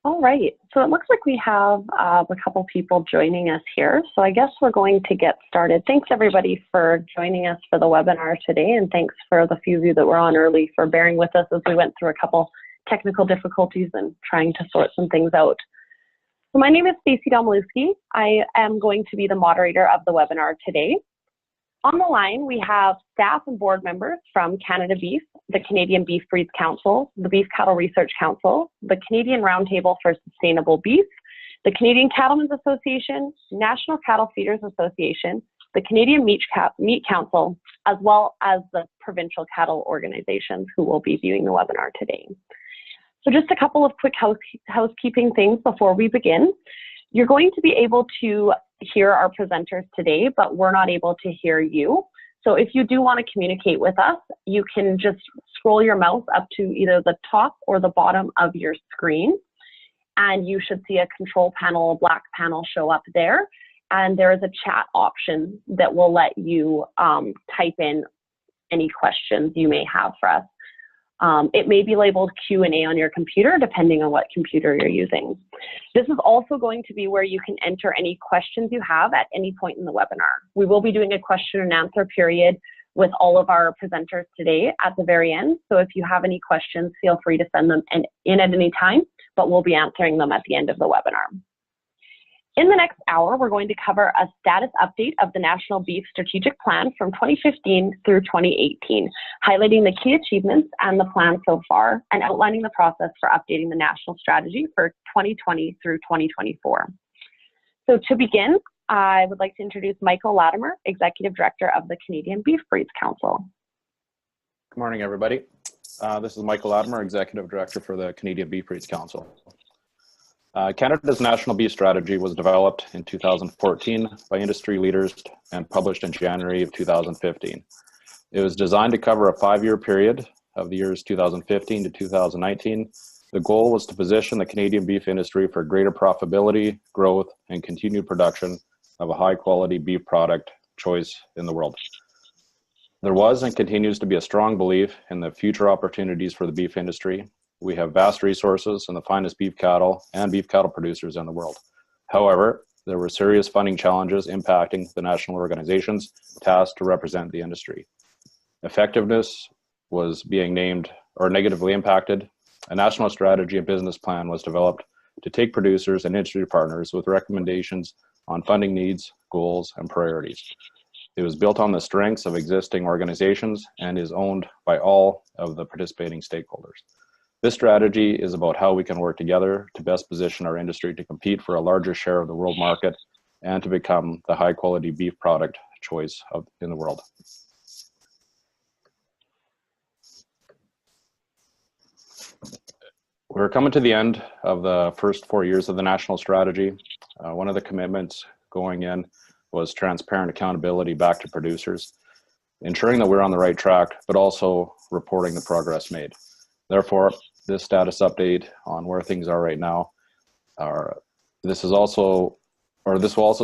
All right, so it looks like we have a couple people joining us here. So I guess we're going to get started. Thanks everybody for joining us for the webinar today, and thanks for the few of you that were on early for bearing with us as we went through a couple technical difficulties and trying to sort some things out. So my name is Stacey Domilewski. I am going to be the moderator of the webinar today. On the line, we have staff and board members from Canada Beef, the Canadian Beef Breeds Council, the Beef Cattle Research Council, the Canadian Roundtable for Sustainable Beef, the Canadian Cattlemen's Association, National Cattle Feeders Association, the Canadian Meat Council, as well as the provincial cattle organizations who will be viewing the webinar today. So just a couple of quick housekeeping things before we begin. You're going to be able to hear our presenters today, but we're not able to hear you. So if you do want to communicate with us, you can just scroll your mouse up to either the top or the bottom of your screen, and you should see a control panel, a black panel show up there. And there is a chat option that will let you type in any questions you may have for us. It may be labeled Q&A on your computer, depending on what computer you're using. This is also going to be where you can enter any questions you have at any point in the webinar. We will be doing a question and answer period with all of our presenters today at the very end. So if you have any questions, feel free to send them in at any time, but we'll be answering them at the end of the webinar. In the next hour, we're going to cover a status update of the National Beef Strategic Plan from 2015 through 2018, highlighting the key achievements and the plan so far, and outlining the process for updating the national strategy for 2020 through 2024. So to begin, I would like to introduce Michael Latimer, Executive Director of the Canadian Beef Breeds Council. Good morning, everybody. This is Michael Latimer, Executive Director for the Canadian Beef Breeds Council. Canada's National Beef Strategy was developed in 2014 by industry leaders and published in January of 2015. It was designed to cover a 5-year period of the years 2015 to 2019. The goal was to position the Canadian beef industry for greater profitability, growth, and continued production of a high-quality beef product choice in the world. There was and continues to be a strong belief in the future opportunities for the beef industry. We have vast resources and the finest beef cattle and beef cattle producers in the world. However, there were serious funding challenges impacting the national organizations tasked to represent the industry. Effectiveness was being named or negatively impacted. A national strategy and business plan was developed to take producers and industry partners with recommendations on funding needs, goals, and priorities. It was built on the strengths of existing organizations and is owned by all of the participating stakeholders. This strategy is about how we can work together to best position our industry to compete for a larger share of the world market and to become the high quality beef product choice in the world. We're coming to the end of the first 4 years of the national strategy. One of the commitments going in was transparent accountability back to producers, ensuring that we're on the right track, but also reporting the progress made. Therefore, this status update on where things are right now, this will also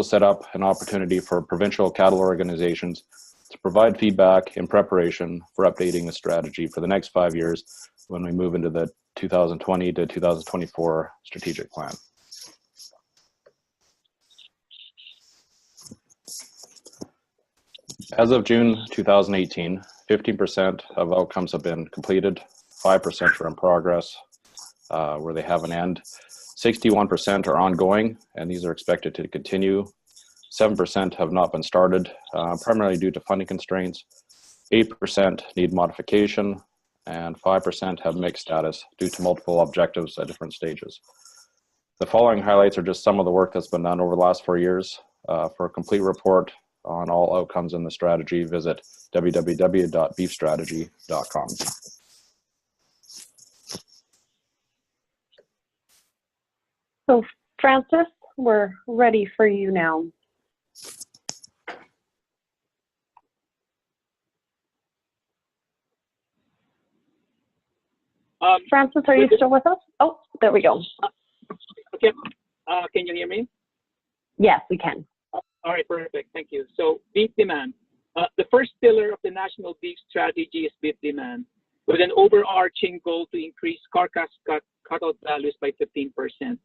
set up an opportunity for provincial cattle organizations to provide feedback in preparation for updating the strategy for the next 5 years when we move into the 2020 to 2024 strategic plan. As of June 2018, 15% of outcomes have been completed, 5% are in progress, where they have an end. 61% are ongoing, and these are expected to continue. 7% have not been started, primarily due to funding constraints. 8% need modification, and 5% have mixed status due to multiple objectives at different stages. The following highlights are just some of the work that's been done over the last 4 years. For a complete report on all outcomes in the strategy, visit www.beefstrategy.com. So Francis, we're ready for you now. Francis, are you still with us? Oh, there we go. Okay. Can you hear me? Yes, we can. All right, perfect. Thank you. So beef demand. The first pillar of the national beef strategy is beef demand, with an overarching goal to increase carcass cut cutout values by 15%.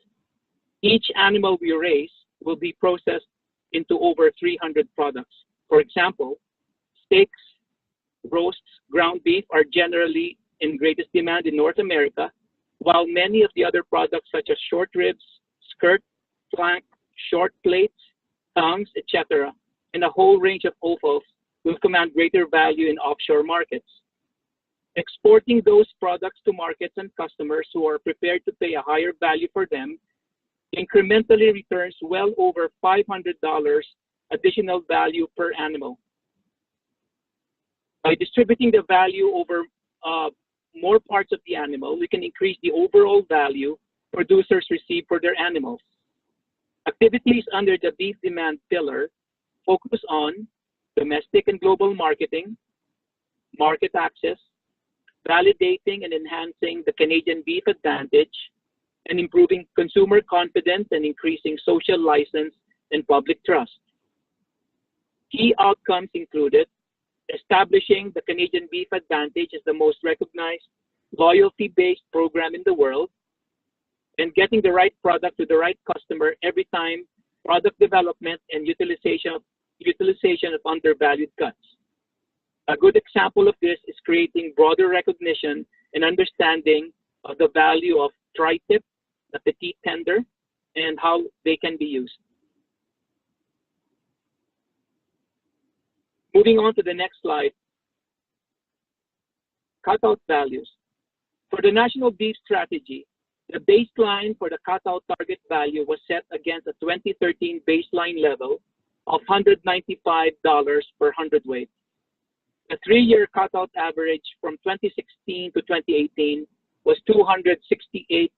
Each animal we raise will be processed into over 300 products. For example, steaks, roasts, ground beef are generally in greatest demand in North America, while many of the other products such as short ribs, skirt, flank, short plates, tongues, etc., and a whole range of offals will command greater value in offshore markets. Exporting those products to markets and customers who are prepared to pay a higher value for them incrementally returns well over $500 additional value per animal. By distributing the value over more parts of the animal, we can increase the overall value producers receive for their animals. Activities under the beef demand pillar focus on domestic and global marketing, market access, validating and enhancing the Canadian beef advantage, and improving consumer confidence and increasing social license and public trust. Key outcomes included establishing the Canadian beef advantage as the most recognized loyalty-based program in the world, and getting the right product to the right customer every time product development and utilization of undervalued cuts. A good example of this is creating broader recognition and understanding of the value of tri-tip, the petite tender, and how they can be used. Moving on to the next slide, cutout values. For the National Beef Strategy, the baseline for the cutout target value was set against a 2013 baseline level of $195 per hundredweight. The 3-year cutout average from 2016 to 2018 was $268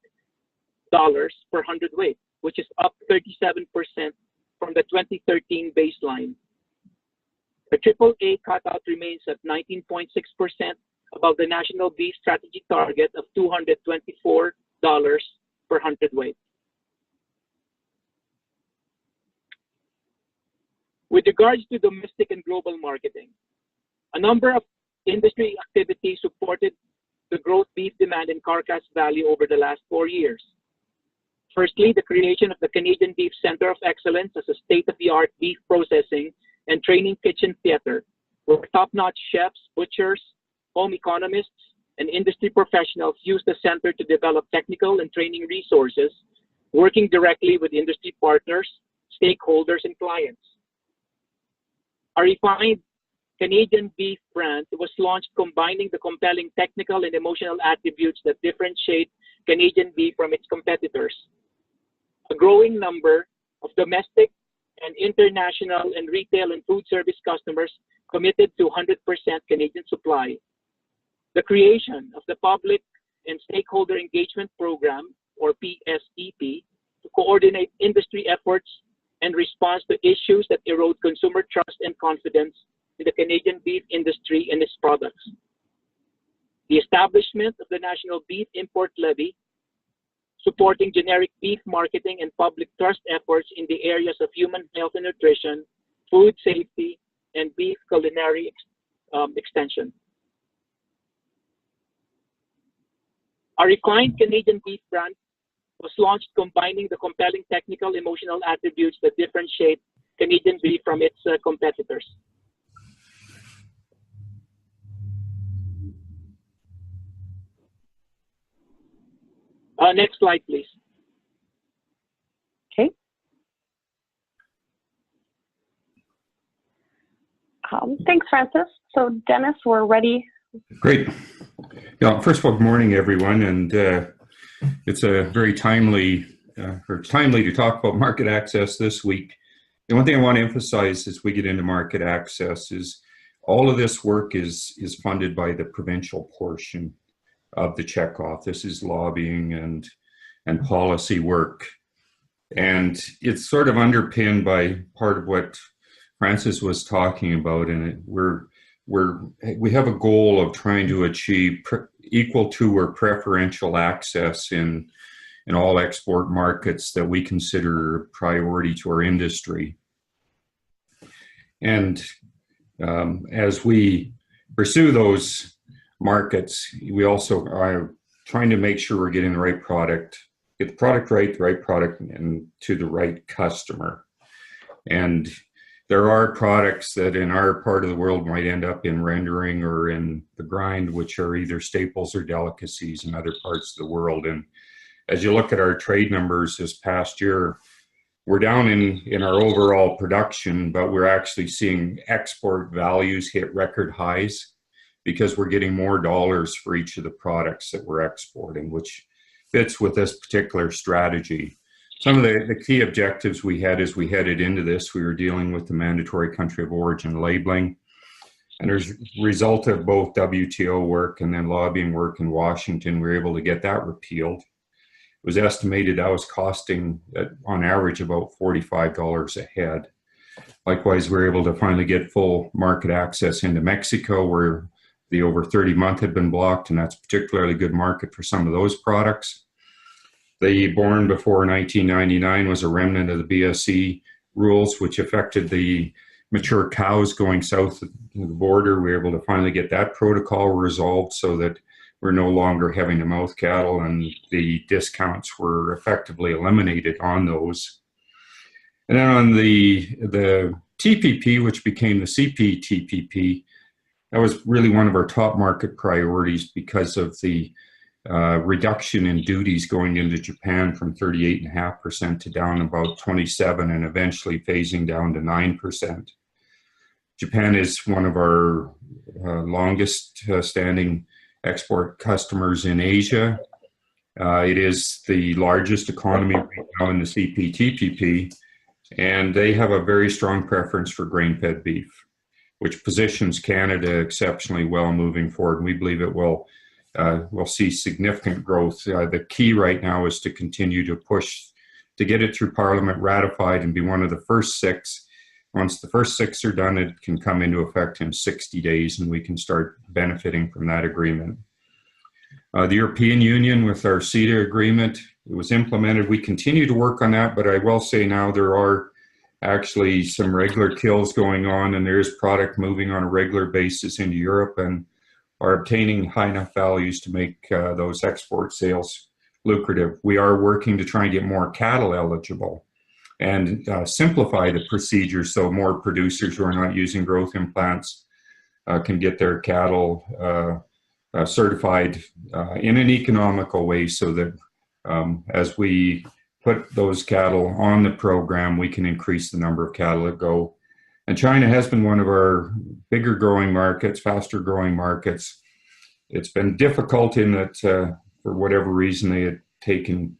per hundredweight, which is up 37% from the 2013 baseline. The AAA cutout remains at 19.6% above the National Beef Strategy target of $224 per hundredweight. With regards to domestic and global marketing, a number of industry activities supported the growth beef demand and carcass value over the last 4 years. Firstly, the creation of the Canadian Beef Center of Excellence as a state-of-the-art beef processing and training kitchen theater, where top-notch chefs, butchers, home economists, and industry professionals use the center to develop technical and training resources, working directly with industry partners, stakeholders, and clients. A refined Canadian beef brand was launched combining the compelling technical and emotional attributes that differentiate Canadian beef from its competitors. A growing number of domestic and international and retail and food service customers committed to 100% Canadian supply. The creation of the Public and Stakeholder Engagement Program, or PSEP, to coordinate industry efforts and response to issues that erode consumer trust and confidence in the Canadian beef industry and its products. The establishment of the National Beef Import Levy, supporting generic beef marketing and public trust efforts in the areas of human health and nutrition, food safety, and beef culinary extension. A refined Canadian beef brand was launched combining the compelling technical emotional attributes that differentiate Canadian beef from its competitors. Next slide, please. Okay. Thanks, Francis. So Dennis, we're ready. Great. Yeah, first of all, good morning, everyone. And it's a very timely to talk about market access this week. And one thing I want to emphasize as we get into market access is all of this work is funded by the provincial portion of the checkoff. This is lobbying and policy work. And it's sort of underpinned by part of what Francis was talking about. And we have a goal of trying to achieve equal to or preferential access in all export markets that we consider a priority to our industry. And as we pursue those markets, we also are trying to make sure we're getting the right product, get the product right, the right product, and to the right customer. And there are products that in our part of the world might end up in rendering or in the grind, which are either staples or delicacies in other parts of the world. And as you look at our trade numbers this past year, we're down in our overall production, but we're actually seeing export values hit record highs because we're getting more dollars for each of the products that we're exporting, which fits with this particular strategy. Some of the key objectives we had as we headed into this, we were dealing with the mandatory country of origin labeling. And as a result of both WTO work and then lobbying work in Washington, we were able to get that repealed. It was estimated that was costing, on average, about $45 a head. Likewise, we were able to finally get full market access into Mexico, where the over 30 month had been blocked, and that's a particularly good market for some of those products. The born before 1999 was a remnant of the BSE rules, which affected the mature cows going south of the border. We were able to finally get that protocol resolved so that we're no longer having to mouth cattle, and the discounts were effectively eliminated on those. And then on the TPP, which became the CPTPP, that was really one of our top market priorities because of the reduction in duties going into Japan from 38.5% to down about 27%, and eventually phasing down to 9%. Japan is one of our longest standing export customers in Asia. It is the largest economy right now in the CPTPP, and they have a very strong preference for grain-fed beef, which positions Canada exceptionally well moving forward. And we believe it will we'll see significant growth. The key right now is to continue to push to get it through Parliament, ratified, and be one of the first 6. Once the first 6 are done, it can come into effect in 60 days, and we can start benefiting from that agreement. The European Union, with our CETA agreement, it was implemented. We continue to work on that, but I will say now there are actually some regular kills going on, and there is product moving on a regular basis into Europe and are obtaining high enough values to make those export sales lucrative. We are working to try and get more cattle eligible and simplify the procedure so more producers who are not using growth implants can get their cattle certified in an economical way, so that as we put those cattle on the program, we can increase the number of cattle that go. And China has been one of our bigger growing markets, faster growing markets. It's been difficult in that for whatever reason they had taken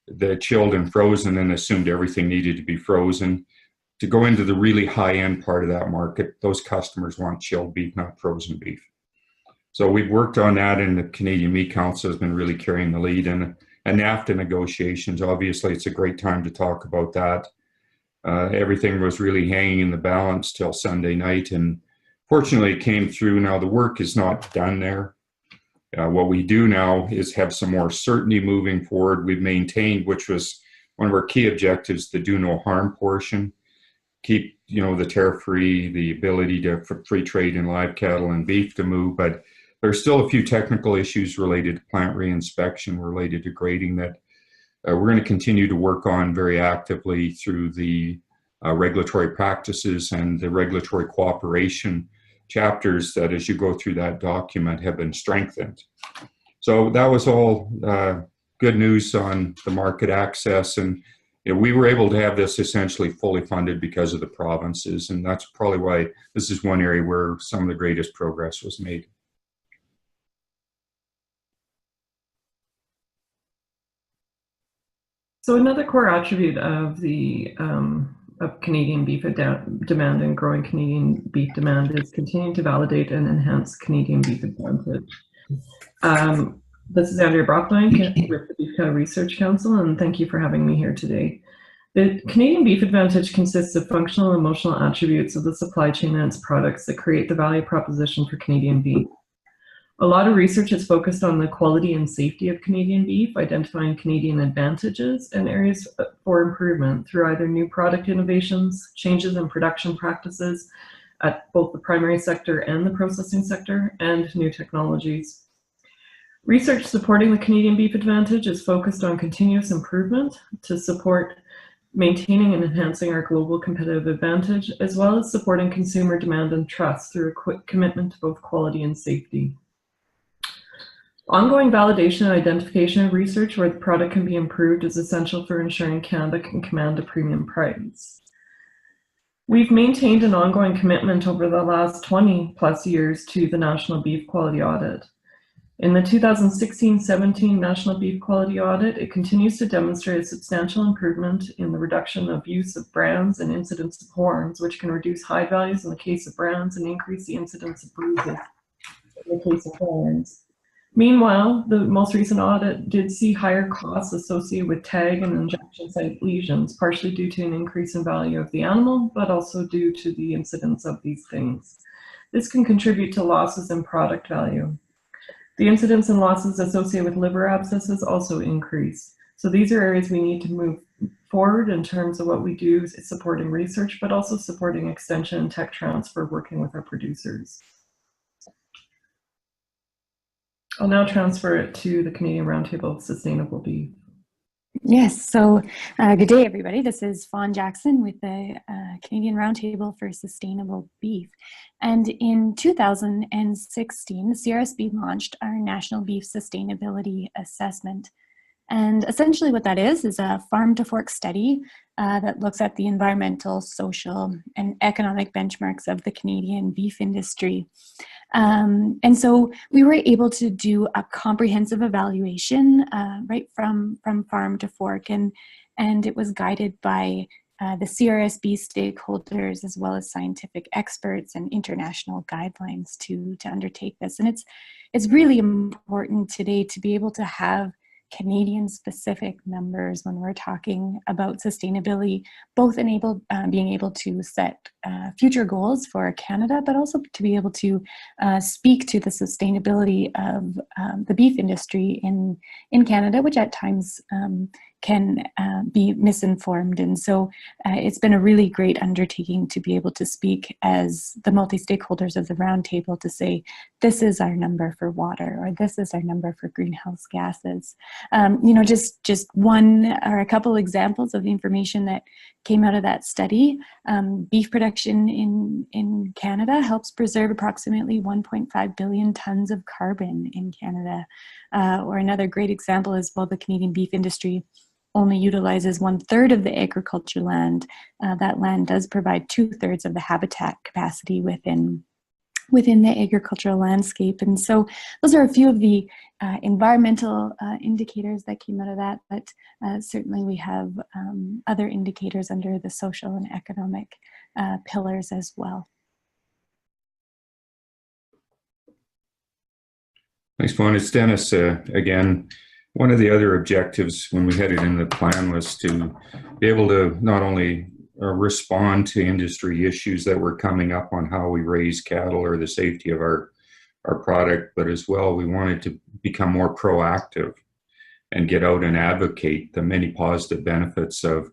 the chilled and frozen and assumed everything needed to be frozen. To go into the really high end part of that market, those customers want chilled beef, not frozen beef. So we've worked on that, and the Canadian Meat Council has been really carrying the lead. And NAFTA negotiations, obviously it's a great time to talk about that. Everything was really hanging in the balance till Sunday night, and fortunately it came through. Now the work is not done there. What we do now is have some more certainty moving forward. We've maintained, which was one of our key objectives, the do no harm portion. Keep, the tariff-free, the ability to free trade in live cattle and beef to move, but there's still a few technical issues related to plant reinspection, related to grading, that we're going to continue to work on very actively through the regulatory practices and the regulatory cooperation chapters that, as you go through that document, have been strengthened. So that was all good news on the market access, and we were able to have this essentially fully funded because of the provinces, and that's probably why this is one area where some of the greatest progress was made. So another core attribute of the of Canadian beef demand and growing Canadian beef demand is continuing to validate and enhance Canadian beef advantage. This is Andrea Brockline with the Beef Cattle Research Council, and thank you for having me here today. The Canadian beef advantage consists of functional and emotional attributes of the supply chain and its products that create the value proposition for Canadian beef. A lot of research is focused on the quality and safety of Canadian beef, identifying Canadian advantages and areas for improvement through either new product innovations, changes in production practices at both the primary sector and the processing sector, and new technologies. Research supporting the Canadian beef advantage is focused on continuous improvement to support maintaining and enhancing our global competitive advantage, as well as supporting consumer demand and trust through a quick commitment to both quality and safety. Ongoing validation and identification of research where the product can be improved is essential for ensuring Canada can command a premium price. We've maintained an ongoing commitment over the last 20 plus years to the National Beef Quality Audit. In the 2016-17 National Beef Quality Audit, it continues to demonstrate a substantial improvement in the reduction of use of brands and incidence of horns, which can reduce hide values in the case of brands and increase the incidence of bruises in the case of horns. Meanwhile, the most recent audit did see higher costs associated with tag and injection site lesions, partially due to an increase in value of the animal, but also due to the incidence of these things. This can contribute to losses in product value. The incidence and losses associated with liver abscesses also increase. So these are areas we need to move forward in terms of what we do is supporting research, but also supporting extension and tech transfer, working with our producers. I'll now transfer it to the Canadian Roundtable of Sustainable Beef. Yes, so good day, everybody. This is Fawn Jackson with the Canadian Roundtable for Sustainable Beef. And in 2016, the CRSB launched our National Beef Sustainability Assessment. And essentially what that is a farm-to-fork study that looks at the environmental, social, and economic benchmarks of the Canadian beef industry. And so we were able to do a comprehensive evaluation right from farm to fork, and it was guided by the CRSB stakeholders as well as scientific experts and international guidelines to undertake this. And it's really important today to be able to have Canadian specific numbers when we're talking about sustainability, both being able to set future goals for Canada, but also to be able to speak to the sustainability of the beef industry in Canada, which at times can be misinformed. And so it's been a really great undertaking to be able to speak as the multi-stakeholders of the roundtable to say, this is our number for water, or this is our number for greenhouse gases. Just one or a couple examples of the information that came out of that study. Beef production in Canada helps preserve approximately 1.5 billion tons of carbon in Canada. Or another great example is, while the Canadian beef industry only utilizes 1/3 of the agriculture land, that land does provide 2/3 of the habitat capacity within the agricultural landscape. And so those are a few of the environmental indicators that came out of that, but certainly we have other indicators under the social and economic pillars as well. Thanks, Fawn. It's Dennis again. One of the other objectives when we headed in the plan was to be able to not only respond to industry issues that were coming up on how we raise cattle or the safety of our product, but as well we wanted to become more proactive and get out and advocate the many positive benefits of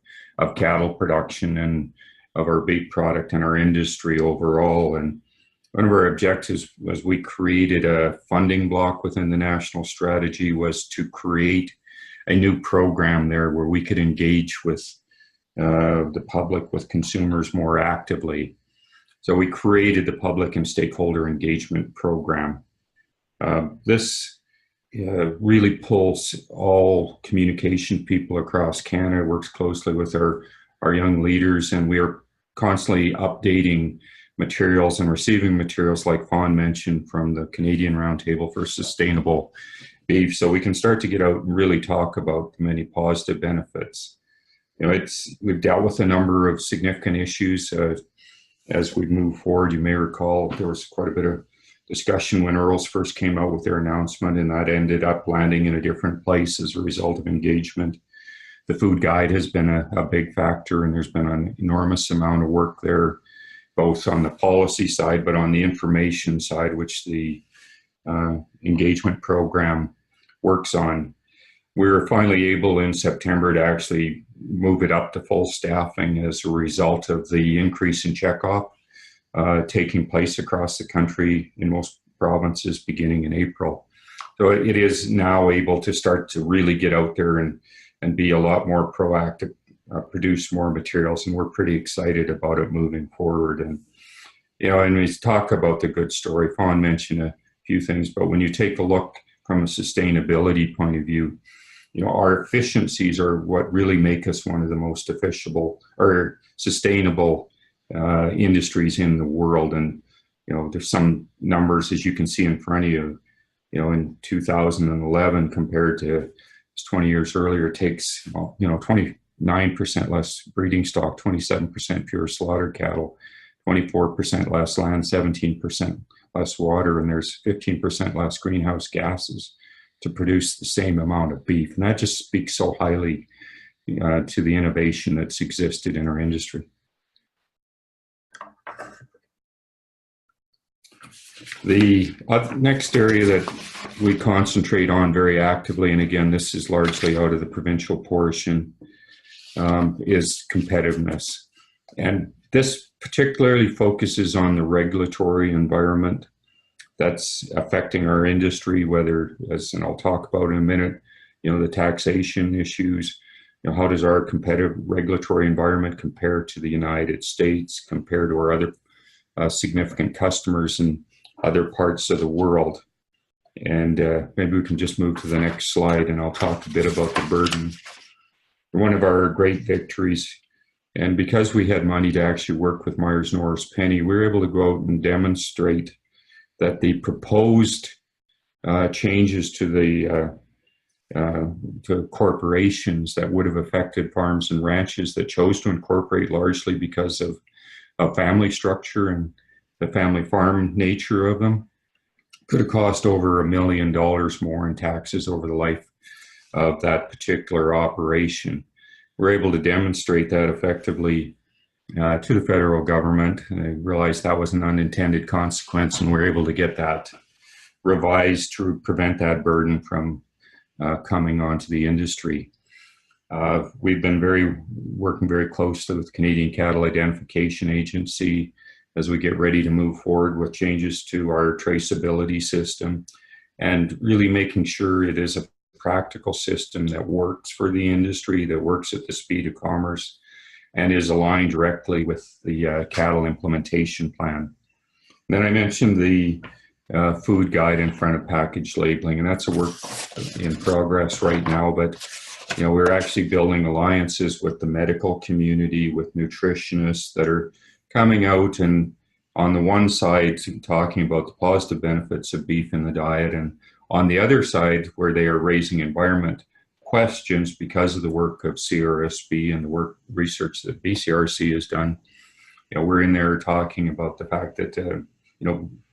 cattle production and of our beef product and our industry overall. And one of our objectives was we created a funding block within the national strategy was to create a new program there where we could engage with the public, with consumers more actively. So we created the Public and Stakeholder Engagement Program. This really pulls all communication people across Canada, works closely with our young leaders, and we are constantly updating materials and receiving materials, like Fawn mentioned, from the Canadian Roundtable for Sustainable Beef, so we can start to get out and really talk about the many positive benefits. We've dealt with a number of significant issues as we move forward. You may recall there was quite a bit of discussion when Earls first came out with their announcement, and that ended up landing in a different place as a result of engagement. The food guide has been a big factor, and there's been an enormous amount of work there, both on the policy side, but on the information side, which the engagement program works on. We were finally able in September to actually move it up to full staffing as a result of the increase in checkoff taking place across the country in most provinces beginning in April. So it is now able to start to really get out there and be a lot more proactive, produce more materials, and we're pretty excited about it moving forward. And and we talk about the good story. Fawn mentioned a few things, but when you take a look from a sustainability point of view, our efficiencies are what really make us one of the most sustainable industries in the world. And there's some numbers, as you can see in front of you. In 2011 compared to 20 years earlier, it takes 29% less breeding stock, 27% fewer slaughter cattle, 24% less land, 17% less water, and there's 15% less greenhouse gases to produce the same amount of beef. And that just speaks so highly to the innovation that's existed in our industry. The next area that we concentrate on very actively, and again, this is largely out of the provincial portion, is competitiveness. And this particularly focuses on the regulatory environment that's affecting our industry, whether, and I'll talk about in a minute, the taxation issues. How does our competitive regulatory environment compare to the United States, compared to our other significant customers in other parts of the world? And maybe we can just move to the next slide, and I'll talk a bit about the burden. One of our great victories, and because we had money to actually work with Myers Norris Penny, we were able to go out and demonstrate that the proposed changes to the to corporations that would have affected farms and ranches that chose to incorporate largely because of a family structure and the family farm nature of them could have cost over $1 million more in taxes over the life of that particular operation. We're able to demonstrate that effectively to the federal government. And I realized that was an unintended consequence, and we're able to get that revised to prevent that burden from coming onto the industry. We've been working very closely with the Canadian Cattle Identification Agency as we get ready to move forward with changes to our traceability system, and really making sure it is a practical system that works for the industry, that works at the speed of commerce, and is aligned directly with the cattle implementation plan. Then I mentioned the food guide in front of package labeling, and that's a work in progress right now, but we're actually building alliances with the medical community, with nutritionists that are coming out and on the one side talking about the positive benefits of beef in the diet, and on the other side where they are raising environment questions because of the work of CRSB and the research that BCRC has done. We're in there talking about the fact that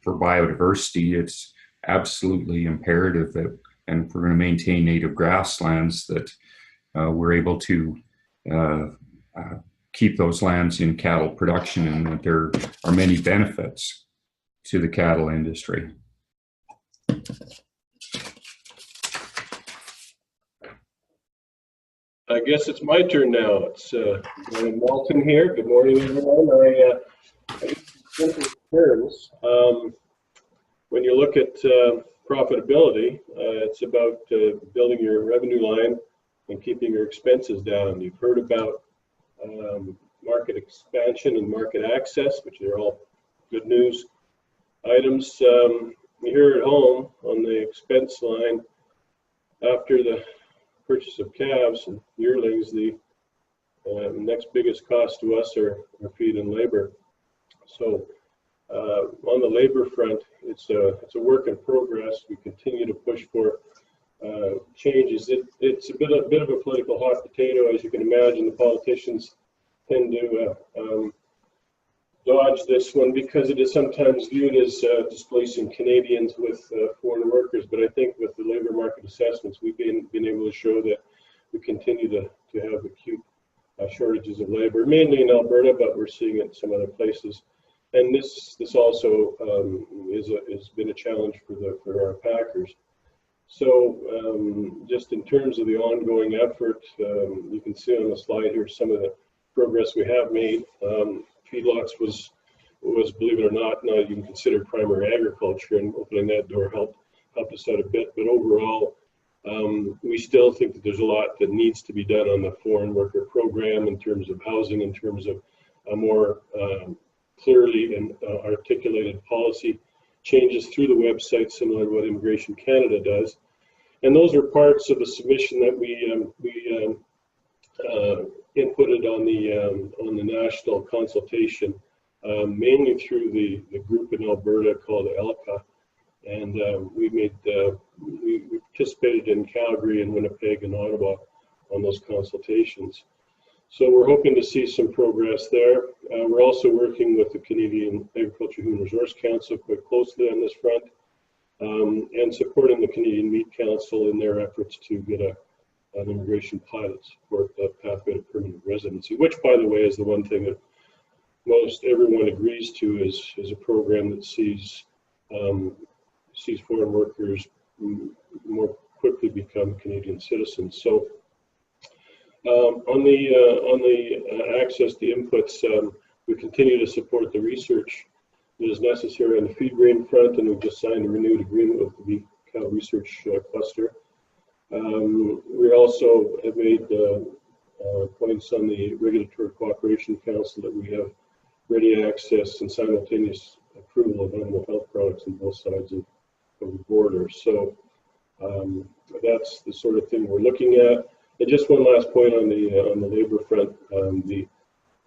for biodiversity, it's absolutely imperative that, and if we're going to maintain native grasslands, that we're able to keep those lands in cattle production, and that there are many benefits to the cattle industry. I guess it's my turn now. It's Walton here. Good morning, everyone. Simple terms, when you look at profitability, it's about building your revenue line and keeping your expenses down. You've heard about market expansion and market access, which are all good news items. Here at home on the expense line, after the purchase of calves and yearlings, the next biggest cost to us are feed and labor. So on the labor front, it's a work in progress. We continue to push for changes. It's a bit of a political hot potato, as you can imagine. The politicians tend to dodge this one because it is sometimes viewed as displacing Canadians with foreign workers. But I think with the labor market assessments, we've been able to show that we continue to have acute shortages of labor, mainly in Alberta, but we're seeing it in some other places. And this also has been a challenge for our packers. So just in terms of the ongoing effort, you can see on the slide here some of the progress we have made. Feedlots was, believe it or not, now you can consider primary agriculture, and opening that door helped help us out a bit. But overall, we still think that there's a lot that needs to be done on the foreign worker program in terms of housing, in terms of a more clearly and articulated policy changes through the website, similar to what Immigration Canada does. And those are parts of the submission that we inputted on the national consultation, mainly through the group in Alberta called ELCA. And we participated in Calgary and Winnipeg and Ottawa on those consultations. So we're hoping to see some progress there. We're also working with the Canadian Agriculture Human Resource Council quite closely on this front, and supporting the Canadian Meat Council in their efforts to get an immigration pilot support the pathway to permanent residency, which, by the way, is the one thing that most everyone agrees to is a program that sees foreign workers more quickly become Canadian citizens. So on the access to inputs, we continue to support the research that is necessary on the feed grain front, and we've just signed a renewed agreement with the Beef Cow Research Cluster. We also have made points on the Regulatory Cooperation Council that we have ready access and simultaneous approval of animal health products on both sides of the border. So that's the sort of thing we're looking at. And just one last point on the labor front. The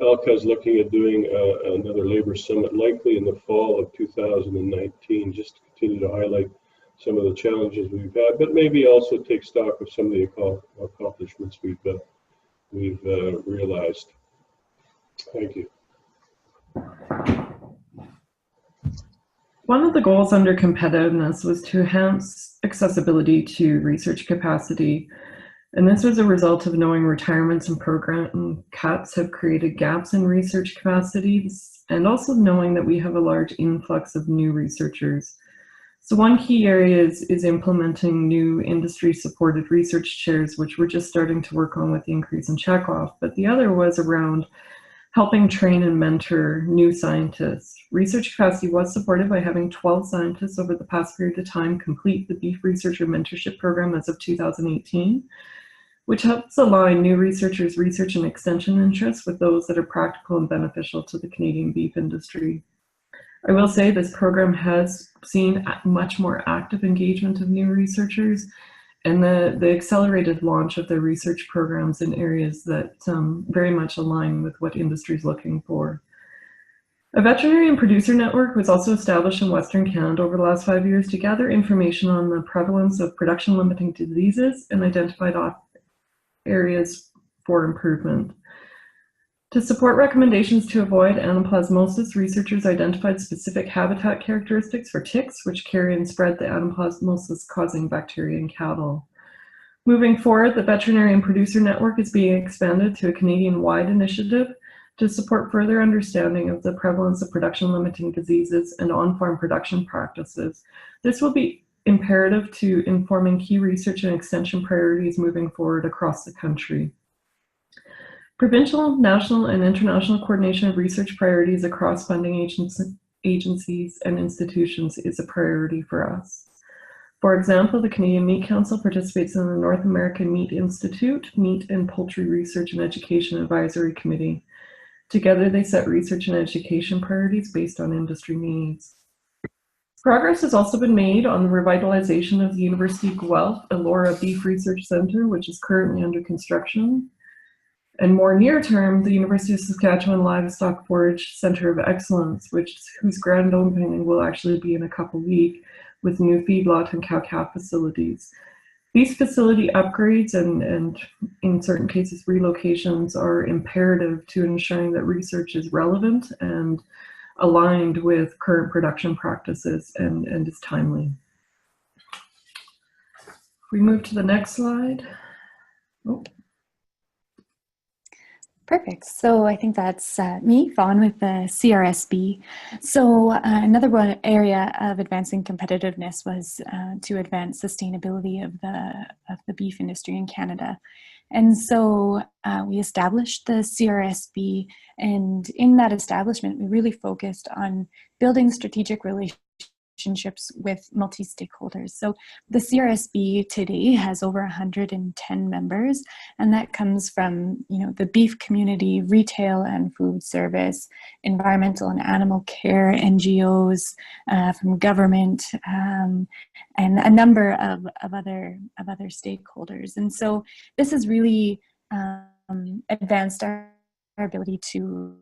ALCA is looking at doing another labor summit, likely in the fall of 2019, just to continue to highlight some of the challenges we've had, but maybe also take stock of some of the accomplishments we've realized. Thank you. One of the goals under competitiveness was to enhance accessibility to research capacity. And this was a result of knowing retirements and program cuts have created gaps in research capacities, and also knowing that we have a large influx of new researchers. So one key area is implementing new industry-supported research chairs, which we're just starting to work on with the increase in checkoff. But the other was around helping train and mentor new scientists. Research capacity was supported by having 12 scientists over the past period of time complete the Beef Researcher Mentorship Program as of 2018, which helps align new researchers' research and extension interests with those that are practical and beneficial to the Canadian beef industry. I will say this program has seen much more active engagement of new researchers, and the accelerated launch of their research programs in areas that very much align with what industry is looking for. A veterinarian producer network was also established in Western Canada over the last 5 years to gather information on the prevalence of production limiting diseases and identified areas for improvement. To support recommendations to avoid anaplasmosis, researchers identified specific habitat characteristics for ticks, which carry and spread the anaplasmosis-causing bacteria in cattle. Moving forward, the Veterinarian Producer Network is being expanded to a Canadian-wide initiative to support further understanding of the prevalence of production-limiting diseases and on-farm production practices. This will be imperative to informing key research and extension priorities moving forward across the country. Provincial, national, and international coordination of research priorities across funding agencies and institutions is a priority for us. For example, the Canadian Meat Council participates in the North American Meat Institute Meat and Poultry Research and Education Advisory Committee. Together, they set research and education priorities based on industry needs. Progress has also been made on the revitalization of the University of Guelph Elora Beef Research Centre, which is currently under construction. And more near term, the University of Saskatchewan Livestock Forage Centre of Excellence, whose grand opening will actually be in a couple weeks, with new feedlot and cow-calf facilities. These facility upgrades and in certain cases relocations are imperative to ensuring that research is relevant and aligned with current production practices and is timely. If we move to the next slide. Oh. Perfect. So I think that's me, Fawn, with the CRSB. So another one area of advancing competitiveness was to advance sustainability of the beef industry in Canada. And so we established the CRSB, and in that establishment, we really focused on building strategic relationships relationships with multi-stakeholders. So the CRSB today has over 110 members, and that comes from, you know, the beef community, retail and food service, environmental and animal care, NGOs, from government, and a number of other stakeholders. And so this has really advanced our ability to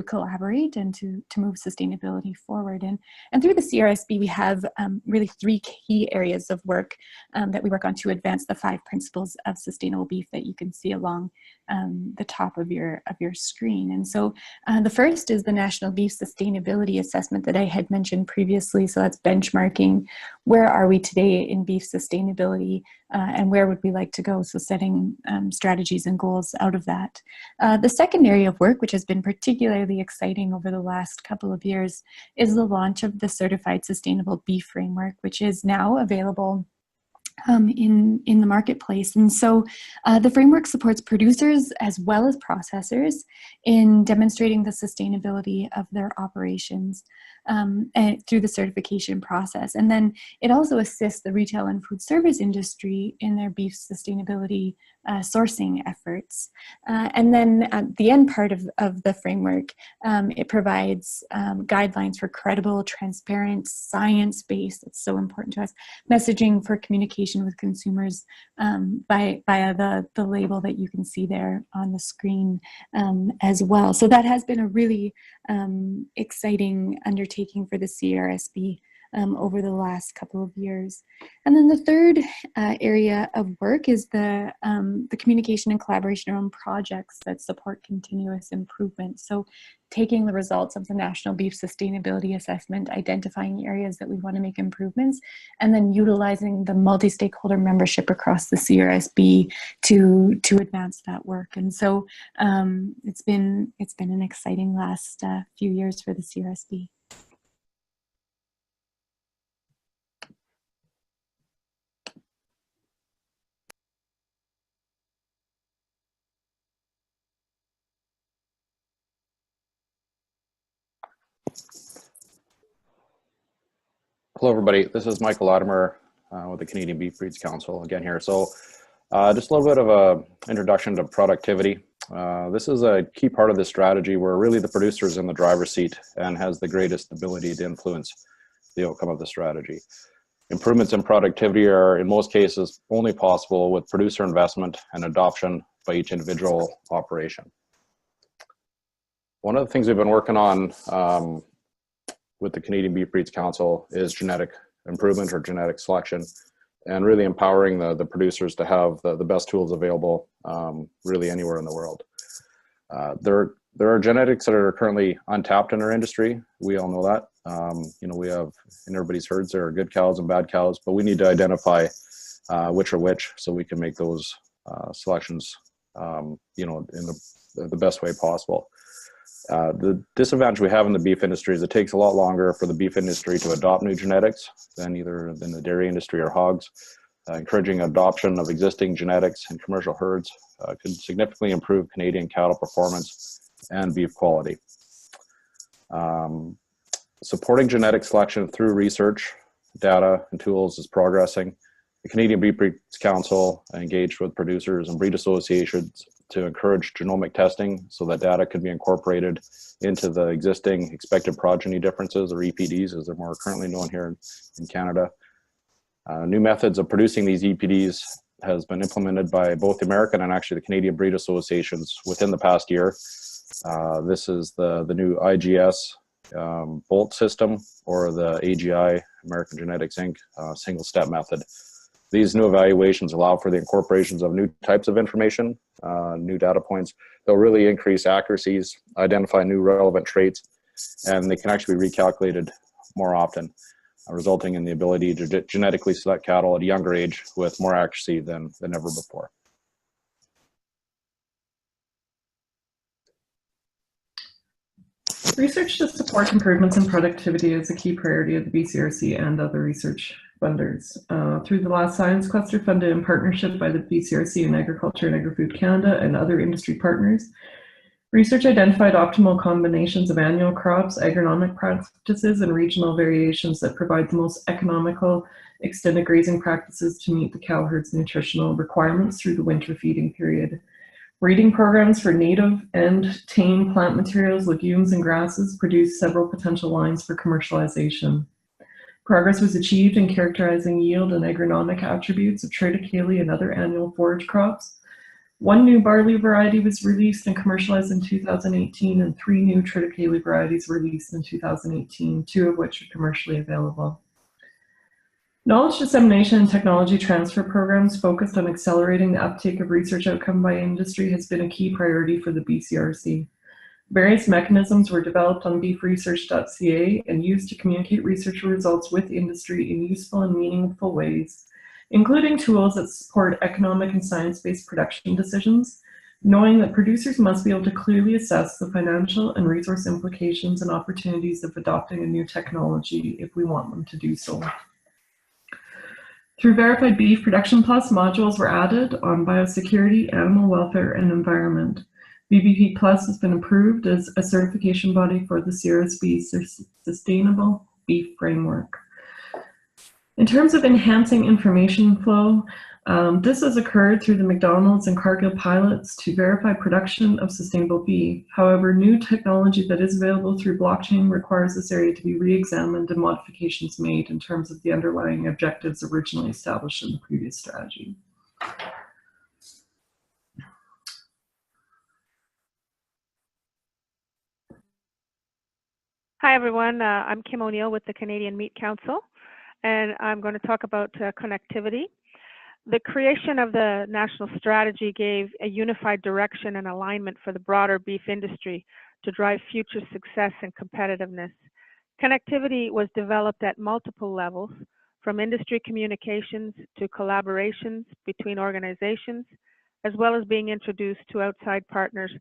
collaborate and to move sustainability forward. And through the CRSB, we have really three key areas of work that we work on to advance the 5 principles of sustainable beef that you can see along the top of your screen. And so the first is the National Beef Sustainability Assessment that I had mentioned previously. So that's benchmarking, where are we today in beef sustainability, and where would we like to go? So setting strategies and goals out of that. The second area of work, which has been particularly exciting over the last couple of years, is the launch of the Certified Sustainable Beef Framework, which is now available in the marketplace. And so the framework supports producers as well as processors in demonstrating the sustainability of their operations and through the certification process. And then it also assists the retail and food service industry in their beef sustainability sourcing efforts. And then at the end part of the framework, it provides guidelines for credible, transparent, science-based, it's so important to us, messaging for communication with consumers via the label that you can see there on the screen as well. So that has been a really exciting undertaking for the CRSB over the last couple of years. And then the third area of work is the communication and collaboration around projects that support continuous improvement. So taking the results of the National Beef Sustainability Assessment, identifying areas that we want to make improvements, and then utilizing the multi-stakeholder membership across the CRSB to advance that work. And so it's been an exciting last few years for the CRSB. Hello, everybody. This is Michael Latimer with the Canadian Beef Breeds Council again here. So just a little bit of an introduction to productivity. This is a key part of the strategy where really the producer is in the driver's seat and has the greatest ability to influence the outcome of the strategy. Improvements in productivity are in most cases only possible with producer investment and adoption by each individual operation. One of the things we've been working on with the Canadian Beef Breeds Council is genetic improvement or genetic selection, and really empowering the producers to have the best tools available really anywhere in the world. There are genetics that are currently untapped in our industry. We all know that. You know, we have in everybody's herds, there are good cows and bad cows, but we need to identify which are which so we can make those selections, you know, in the best way possible. The disadvantage we have in the beef industry is it takes a lot longer for the beef industry to adopt new genetics than either in the dairy industry or hogs. Encouraging adoption of existing genetics in commercial herds could significantly improve Canadian cattle performance and beef quality. Supporting genetic selection through research, data, and tools is progressing. The Canadian Beef Breeds Council engaged with producers and breed associations to encourage genomic testing so that data could be incorporated into the existing expected progeny differences, or EPDs as they're more currently known here in Canada. New methods of producing these EPDs has been implemented by both the American and actually the Canadian breed associations within the past year. This is the new IGS Bolt system, or the AGI, American Genetics Inc. Single step method. These new evaluations allow for the incorporations of new types of information, new data points. They'll really increase accuracies, identify new relevant traits, and they can actually be recalculated more often, resulting in the ability to genetically select cattle at a younger age with more accuracy than ever before. Research to support improvements in productivity is a key priority of the BCRC and other research funders. Through the last Science Cluster, funded in partnership by the BCRC and Agriculture and Agri-Food Canada and other industry partners, Research identified optimal combinations of annual crops, agronomic practices, and regional variations that provide the most economical extended grazing practices to meet the cow herd's nutritional requirements through the winter feeding period. Breeding programs for native and tame plant materials, legumes, and grasses produced several potential lines for commercialization. Progress was achieved in characterizing yield and agronomic attributes of triticale and other annual forage crops. One new barley variety was released and commercialized in 2018, and 3 new triticale varieties were released in 2018, 2 of which are commercially available. Knowledge dissemination and technology transfer programs focused on accelerating the uptake of research outcome by industry has been a key priority for the BCRC. Various mechanisms were developed on beefresearch.ca and used to communicate research results with industry in useful and meaningful ways, including tools that support economic and science-based production decisions, knowing that producers must be able to clearly assess the financial and resource implications and opportunities of adopting a new technology if we want them to do so. Through Verified Beef, Production Plus modules were added on biosecurity, animal welfare, and environment. VBP Plus has been approved as a certification body for the CRSB Sustainable Beef Framework. In terms of enhancing information flow, this has occurred through the McDonald's and Cargill pilots to verify production of sustainable beef. However, new technology that is available through blockchain requires this area to be re-examined and modifications made in terms of the underlying objectives originally established in the previous strategy. Hi everyone, I'm Kim O'Neill with the Canadian Meat Council, and I'm going to talk about connectivity. The creation of the national strategy gave a unified direction and alignment for the broader beef industry to drive future success and competitiveness. Connectivity was developed at multiple levels, from industry communications to collaborations between organizations, as well as being introduced to outside partners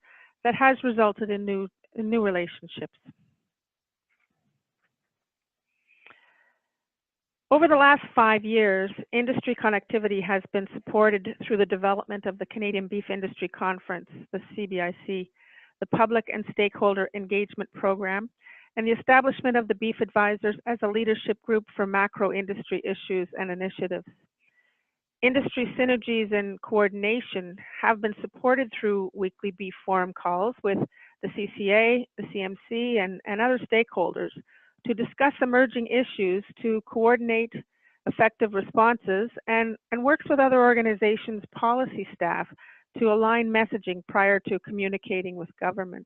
that has resulted in new relationships. Over the last 5 years, industry connectivity has been supported through the development of the Canadian Beef Industry Conference, the CBIC, the Public and Stakeholder Engagement Program, and the establishment of the Beef Advisors as a leadership group for macro industry issues and initiatives. Industry synergies and coordination have been supported through weekly beef forum calls with the CCA, the CMC, and other stakeholders to discuss emerging issues, to coordinate effective responses, and works with other organizations' policy staff to align messaging prior to communicating with government.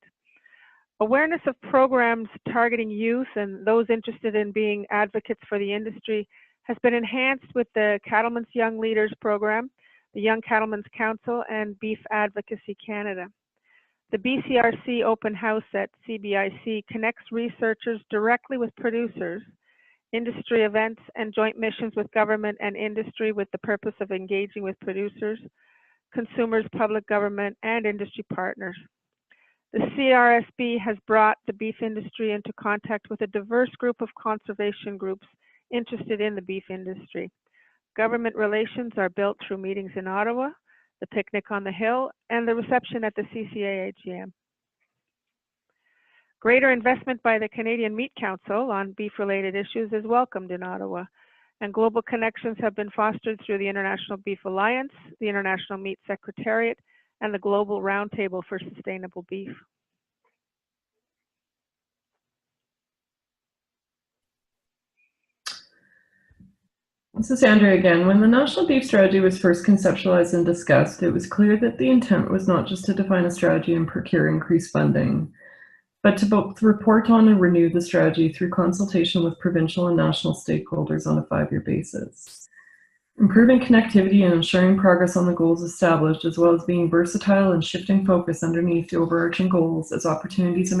Awareness of programs targeting youth and those interested in being advocates for the industry has been enhanced with the Cattlemen's Young Leaders Program, the Young Cattlemen's Council, and Beef Advocacy Canada. The BCRC Open House at CBIC connects researchers directly with producers, industry events, and joint missions with government and industry with the purpose of engaging with producers, consumers, public government, and industry partners. The CRSB has brought the beef industry into contact with a diverse group of conservation groups interested in the beef industry. Government relations are built through meetings in Ottawa, the picnic on the Hill, and the reception at the CCA AGM. Greater investment by the Canadian Meat Council on beef-related issues is welcomed in Ottawa, and global connections have been fostered through the International Beef Alliance, the International Meat Secretariat, and the Global Roundtable for Sustainable Beef. This is Andrea again. When the National Beef Strategy was first conceptualized and discussed, it was clear that the intent was not just to define a strategy and procure increased funding, but to both report on and renew the strategy through consultation with provincial and national stakeholders on a 5-year basis. Improving connectivity and ensuring progress on the goals established, as well as being versatile and shifting focus underneath the overarching goals as opportunities and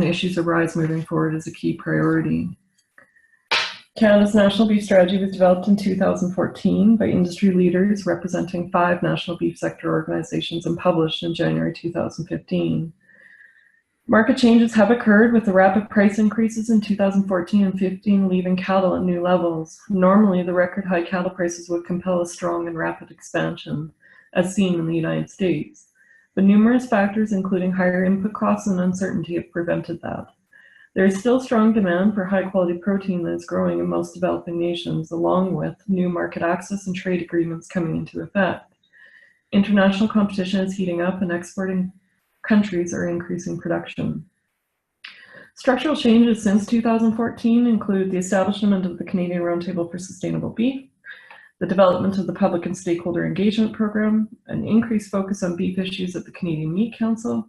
issues arise moving forward, is a key priority. Canada's National Beef Strategy was developed in 2014 by industry leaders representing 5 national beef sector organizations and published in January 2015. Market changes have occurred with the rapid price increases in 2014 and 15 leaving cattle at new levels. Normally, the record high cattle prices would compel a strong and rapid expansion, as seen in the United States. but numerous factors, including higher input costs and uncertainty, have prevented that. There is still strong demand for high-quality protein that is growing in most developing nations, along with new market access and trade agreements coming into effect. International competition is heating up and exporting countries are increasing production. Structural changes since 2014 include the establishment of the Canadian Roundtable for Sustainable Beef, the development of the Public and Stakeholder Engagement Program, an increased focus on beef issues at the Canadian Meat Council,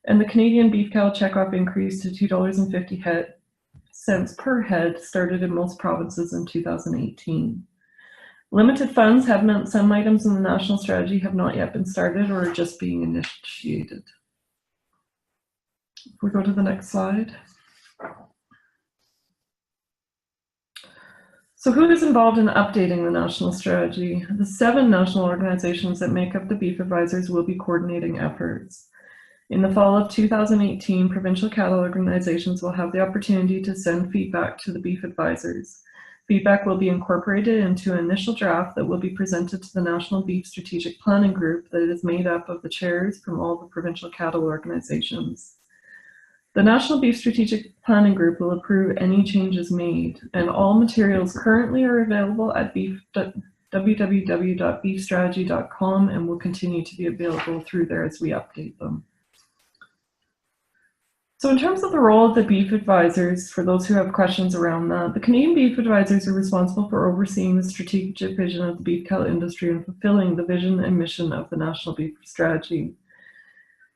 and the Canadian beef cattle checkoff increase to $2.50 per head started in most provinces in 2018. Limited funds have meant some items in the national strategy have not yet been started or are just being initiated. If we go to the next slide. So who is involved in updating the national strategy? The 7 national organizations that make up the Beef Advisors will be coordinating efforts. In the fall of 2018, provincial cattle organizations will have the opportunity to send feedback to the Beef Advisors. Feedback will be incorporated into an initial draft that will be presented to the National Beef Strategic Planning Group that is made up of the chairs from all the provincial cattle organizations. The National Beef Strategic Planning Group will approve any changes made, and all materials currently are available at www.beefstrategy.com and will continue to be available through there as we update them. So in terms of the role of the Beef Advisors, for those who have questions around that, the Canadian Beef Advisors are responsible for overseeing the strategic vision of the beef cattle industry and fulfilling the vision and mission of the National Beef Strategy.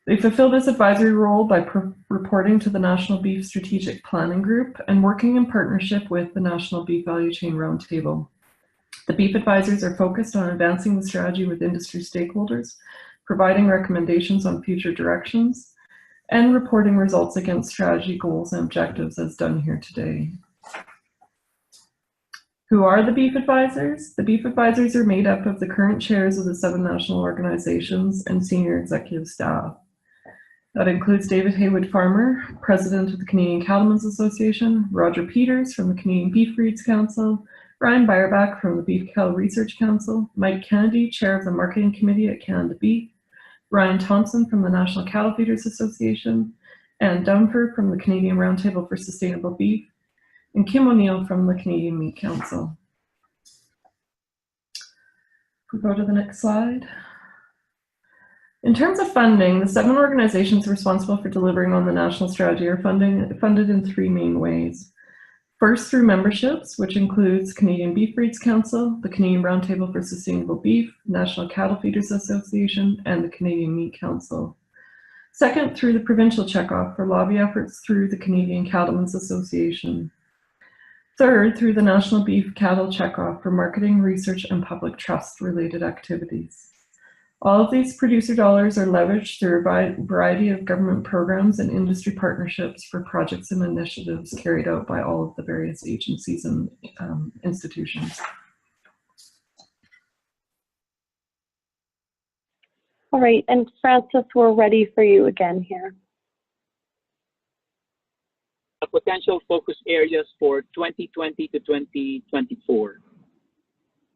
They fulfill this advisory role by reporting to the National Beef Strategic Planning Group and working in partnership with the National Beef Value Chain Roundtable. The Beef Advisors are focused on advancing the strategy with industry stakeholders, providing recommendations on future directions, and reporting results against strategy goals and objectives as done here today. Who are the Beef Advisors? The Beef Advisors are made up of the current chairs of the 7 national organizations and senior executive staff. That includes David Haywood Farmer, President of the Canadian Cattlemen's Association, Roger Peters from the Canadian Beef Breeds Council, Ryan Beierbach from the Beef Cattle Research Council, Mike Kennedy, Chair of the Marketing Committee at Canada Beef, Ryan Thompson from the National Cattle Feeders Association, Ann Dunford from the Canadian Roundtable for Sustainable Beef, and Kim O'Neill from the Canadian Meat Council. If we go to the next slide. In terms of funding, the 7 organizations responsible for delivering on the national strategy are funded in 3 main ways. First, through memberships, which includes Canadian Beef Breeds Council, the Canadian Roundtable for Sustainable Beef, National Cattle Feeders Association, and the Canadian Meat Council. Second, through the provincial checkoff for lobby efforts through the Canadian Cattlemen's Association. Third, through the National Beef Cattle Checkoff for marketing, research, and public trust related activities. All of these producer dollars are leveraged through a variety of government programs and industry partnerships for projects and initiatives carried out by all of the various agencies and institutions. All right, and Francis, we're ready for you again here. Potential focus areas for 2020 to 2024.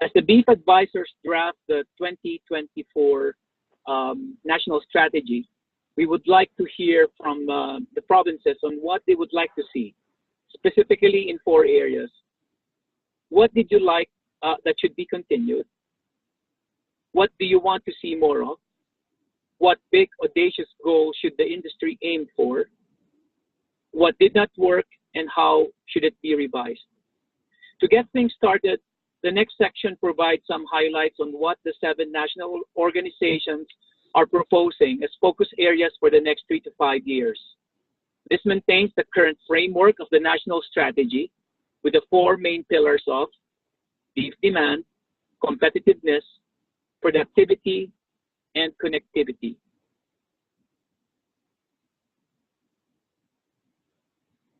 As the Beef Advisors draft the 2024 national strategy, we would like to hear from the provinces on what they would like to see, specifically in 4 areas. What did you like that should be continued? What do you want to see more of? What big, audacious goals should the industry aim for? What did not work and how should it be revised? To get things started, the next section provides some highlights on what the 7 national organizations are proposing as focus areas for the next 3 to 5 years. This maintains the current framework of the national strategy with the 4 main pillars of beef demand, competitiveness, productivity, and connectivity.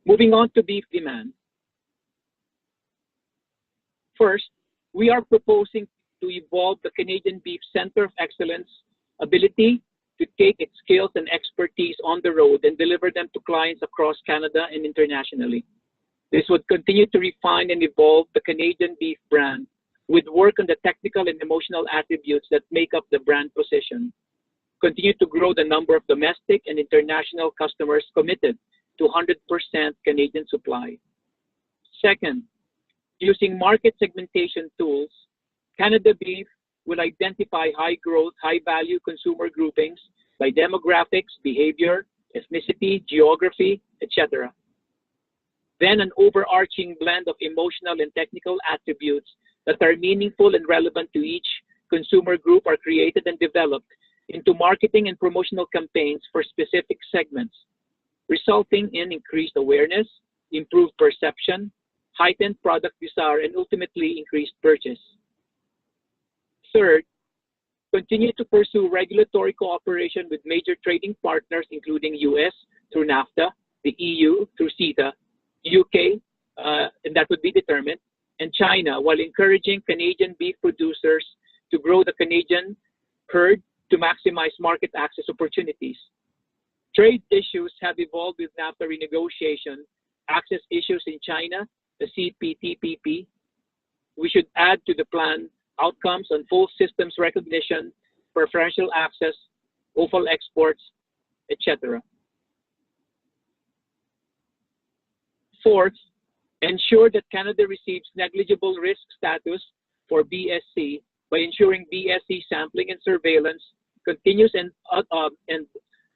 Moving on to beef demand. First, we are proposing to evolve the Canadian Beef Centre of Excellence ability to take its skills and expertise on the road and deliver them to clients across Canada and internationally. This would continue to refine and evolve the Canadian beef brand with work on the technical and emotional attributes that make up the brand position. continue to grow the number of domestic and international customers committed to 100% Canadian supply. Second, using market segmentation tools, Canada Beef will identify high-growth, high-value consumer groupings by demographics, behavior, ethnicity, geography, etc. Then an overarching blend of emotional and technical attributes that are meaningful and relevant to each consumer group are created and developed into marketing and promotional campaigns for specific segments, resulting in increased awareness, improved perception, heightened product desire, and ultimately increased purchase. Third, continue to pursue regulatory cooperation with major trading partners, including US through NAFTA, the EU through CETA, UK, and that would be determined, and China, while encouraging Canadian beef producers to grow the Canadian herd to maximize market access opportunities. Trade issues have evolved with NAFTA renegotiation, access issues in China, the CPTPP. We should add to the plan outcomes on full systems recognition, preferential access, offal exports, etc. Fourth, ensure that Canada receives negligible risk status for BSC by ensuring BSC sampling and surveillance continues and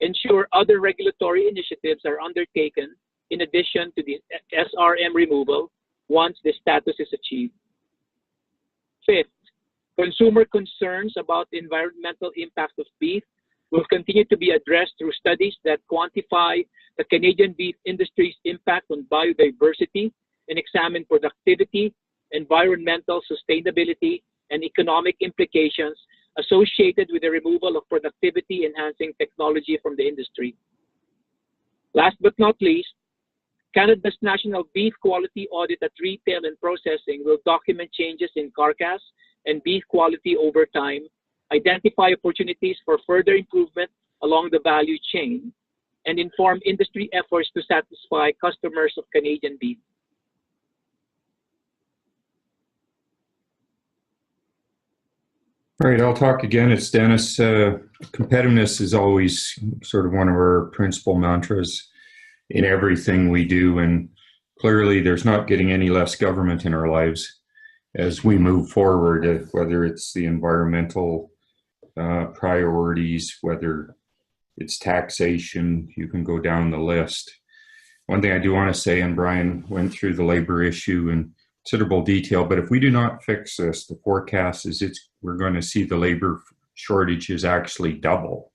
ensure other regulatory initiatives are undertaken in addition to the SRM removal once the status is achieved. Fifth, consumer concerns about the environmental impact of beef will continue to be addressed through studies that quantify the Canadian beef industry's impact on biodiversity and examine productivity, environmental sustainability, and economic implications associated with the removal of productivity-enhancing technology from the industry. Last but not least, Canada's National Beef Quality Audit at Retail and Processing will document changes in carcass and beef quality over time, identify opportunities for further improvement along the value chain, and inform industry efforts to satisfy customers of Canadian beef. All right, I'll talk again. It's Dennis. Competitiveness is always sort of one of our principal mantras in everything we do, and clearly there's not getting any less government in our lives as we move forward, whether it's the environmental priorities, whether it's taxation, you can go down the list. One thing I do want to say, and Brian went through the labor issue in considerable detail, but if we do not fix this, the forecast is we're going to see the labor shortages actually double.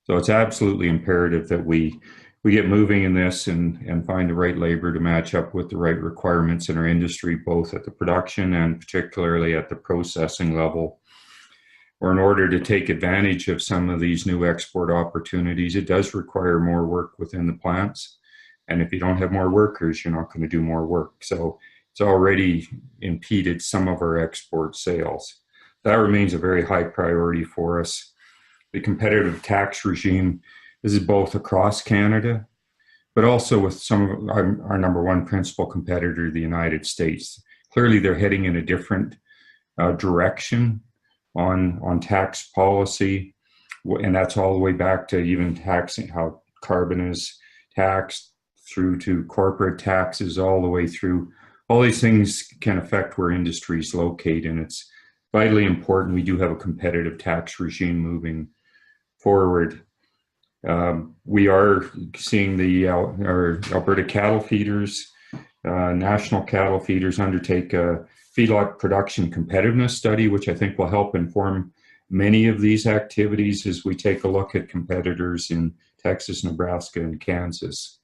So it's absolutely imperative that we get moving in this and find the right labor to match up with the right requirements in our industry, both at the production and particularly at the processing level. Or in order to take advantage of some of these new export opportunities, it does require more work within the plants. And if you don't have more workers, you're not going to do more work. So it's already impeded some of our export sales. That remains a very high priority for us. The competitive tax regime, this is both across Canada, but also with some of our number one principal competitor, the United States. Clearly, they're heading in a different direction on tax policy, and that's all the way back to even taxing how carbon is taxed, through to corporate taxes, all the way through. All these things can affect where industries locate, and it's vitally important we do have a competitive tax regime moving forward. We are seeing our Alberta cattle feeders, national cattle feeders undertake a feedlot production competitiveness study, which I think will help inform many of these activities as we take a look at competitors in Texas, Nebraska, and Kansas.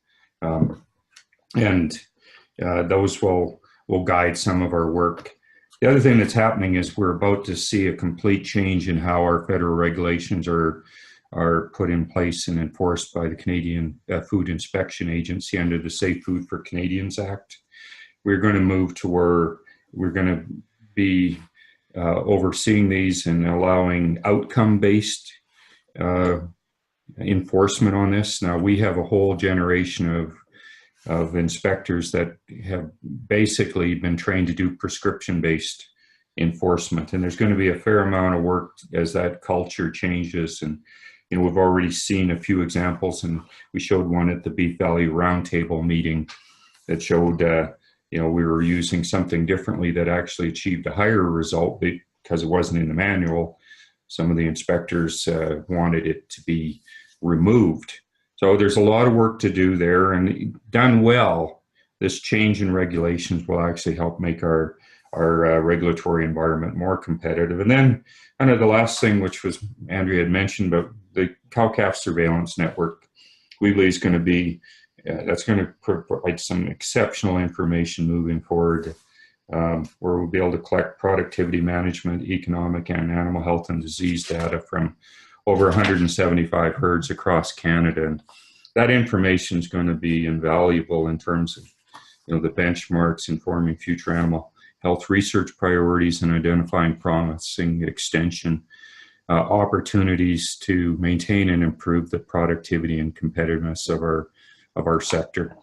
Those will guide some of our work. The other thing that's happening is we're about to see a complete change in how our federal regulations are put in place and enforced by the Canadian Food Inspection Agency under the Safe Food for Canadians Act. We're going to move to where we're going to be overseeing these and allowing outcome-based enforcement on this. Now, we have a whole generation of inspectors that have basically been trained to do prescription-based enforcement. And there's going to be a fair amount of work as that culture changes. And we've already seen a few examples, and we showed one at the Beef Valley Roundtable meeting that showed we were using something differently that actually achieved a higher result because it wasn't in the manual. Some of the inspectors wanted it to be removed. So there's a lot of work to do there, and done well, this change in regulations will actually help make our regulatory environment more competitive. And then kind of the last thing, which was Andrea had mentioned, but the cow-calf surveillance network, we believe is going to be, that's going to provide some exceptional information moving forward, where we'll be able to collect productivity management, economic and animal health and disease data from over 175 herds across Canada. And that information is going to be invaluable in terms of the benchmarks informing future animal health research priorities and identifying promising extension opportunities to maintain and improve the productivity and competitiveness of our sector.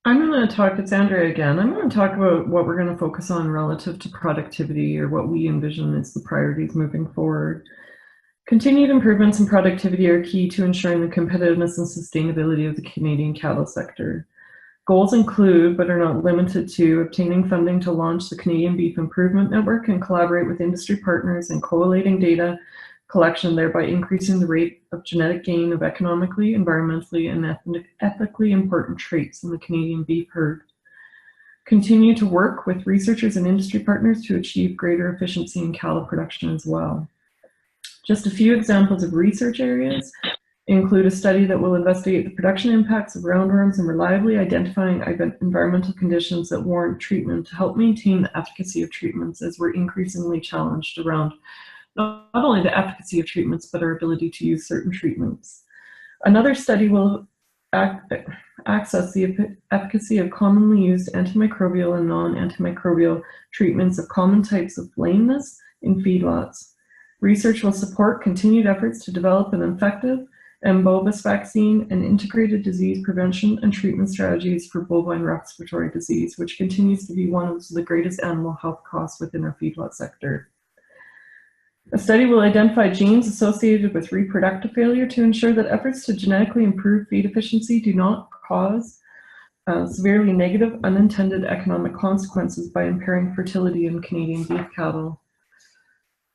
I'm going to talk, it's Andrea again. I'm going to talk about what we're going to focus on relative to productivity, or what we envision as the priorities moving forward. Continued improvements in productivity are key to ensuring the competitiveness and sustainability of the Canadian cattle sector. Goals include, but are not limited to, obtaining funding to launch the Canadian Beef Improvement Network and collaborate with industry partners in collating data collection, thereby increasing the rate of genetic gain of economically, environmentally, and ethically important traits in the Canadian beef herd. Continue to work with researchers and industry partners to achieve greater efficiency in cattle production as well. Just a few examples of research areas include a study that will investigate the production impacts of roundworms and reliably identifying environmental conditions that warrant treatment to help maintain the efficacy of treatments, as we're increasingly challenged around not only the efficacy of treatments, but our ability to use certain treatments. Another study will access the efficacy of commonly used antimicrobial and non-antimicrobial treatments of common types of lameness in feedlots. Research will support continued efforts to develop an effective bovis vaccine and integrated disease prevention and treatment strategies for bovine respiratory disease, which continues to be one of the greatest animal health costs within our feedlot sector. A study will identify genes associated with reproductive failure to ensure that efforts to genetically improve feed efficiency do not cause severely negative unintended economic consequences by impairing fertility in Canadian beef cattle.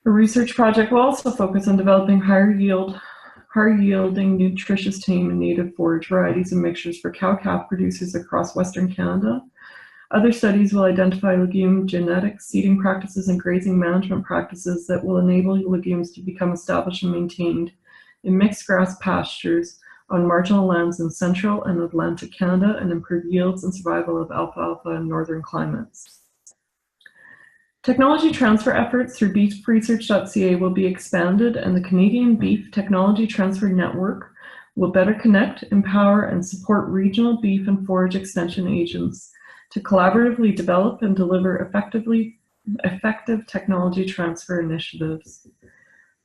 A research project will also focus on developing higher yielding, nutritious tame and native forage varieties and mixtures for cow-calf producers across Western Canada. Other studies will identify legume genetics, seeding practices, and grazing management practices that will enable legumes to become established and maintained in mixed grass pastures on marginal lands in central and Atlantic Canada, and improve yields and survival of alfalfa in northern climates. Technology transfer efforts through beefresearch.ca will be expanded, and the Canadian Beef Technology Transfer Network will better connect, empower, and support regional beef and forage extension agents to collaboratively develop and deliver effective technology transfer initiatives.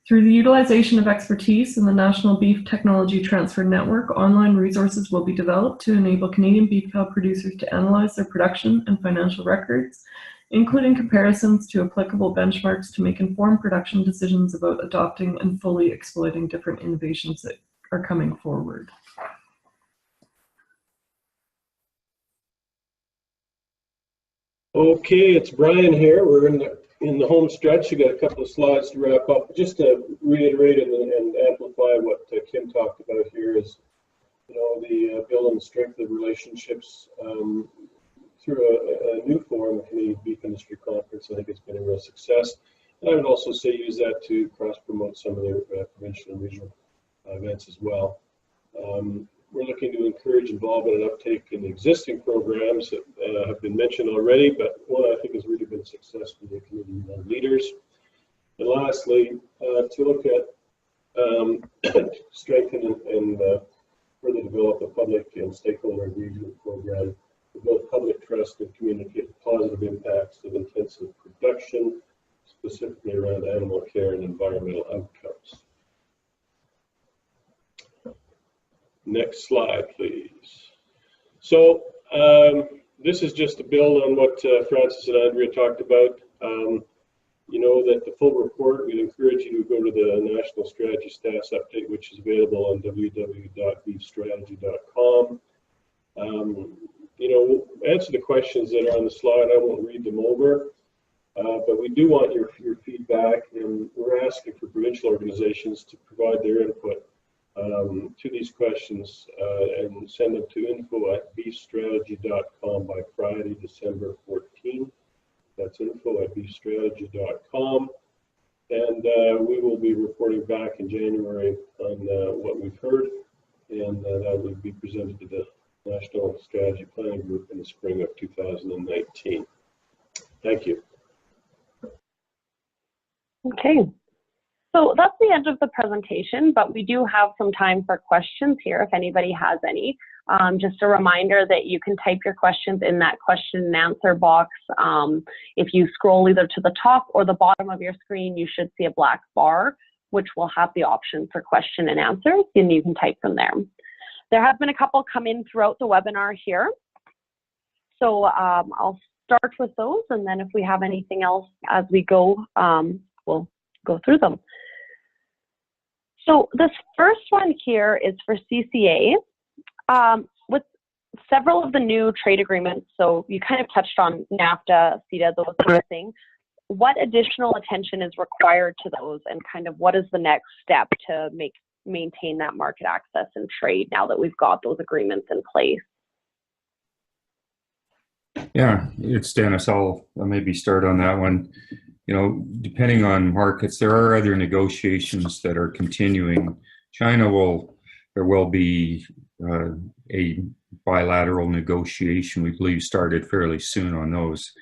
Through the utilization of expertise in the National Beef Technology Transfer Network, online resources will be developed to enable Canadian beef cow producers to analyze their production and financial records, including comparisons to applicable benchmarks, to make informed production decisions about adopting and fully exploiting different innovations that are coming forward. Okay, it's Brian here. We're in the home stretch. You got a couple of slides to wrap up. Just to reiterate and amplify what Kim talked about here is, the building strength of relationships through a new form, the Canadian Beef Industry Conference. I think it's been a real success. And I would also say use that to cross-promote some of their provincial and regional events as well. We're looking to encourage involvement and uptake in the existing programs that have been mentioned already, but one I think has really been a success for the Canadian leaders. And lastly, to look at strengthen and further develop a public and stakeholder engagement program to build public trust and communicate the positive impacts of intensive production, specifically around animal care and environmental outcomes. Next slide, please. So This is just to build on what Francis and Andrea talked about. You know that the full report, we'd encourage you to go to the National Strategy Status Update, which is available on www.beefstrategy.com. You know, answer the questions that are on the slide. I won't read them over, but we do want your feedback, and we're asking for provincial organizations to provide their input to these questions and send them to info@beefstrategy.com by Friday, December 14th. That's info@beefstrategy.com. And we will be reporting back in January on what we've heard, and that will be presented to the National Strategy Planning Group in the spring of 2019. Thank you. Okay. So that's the end of the presentation, but we do have some time for questions here if anybody has any. Just a reminder that you can type your questions in that question and answer box. If you scroll either to the top or the bottom of your screen, you should see a black bar, which will have the option for question and answers, and you can type from there. There have been a couple come in throughout the webinar here. So I'll start with those, and then if we have anything else as we go, we'll go through them. So this first one here is for CCA. With several of the new trade agreements, so you kind of touched on NAFTA, CETA, those sort of things. What additional attention is required to those, and kind of what is the next step to maintain that market access and trade now that we've got those agreements in place? Yeah, it's Dennis. I'll maybe start on that one. You know, depending on markets, there are other negotiations that are continuing. There will be a bilateral negotiation, we believe, started fairly soon on those.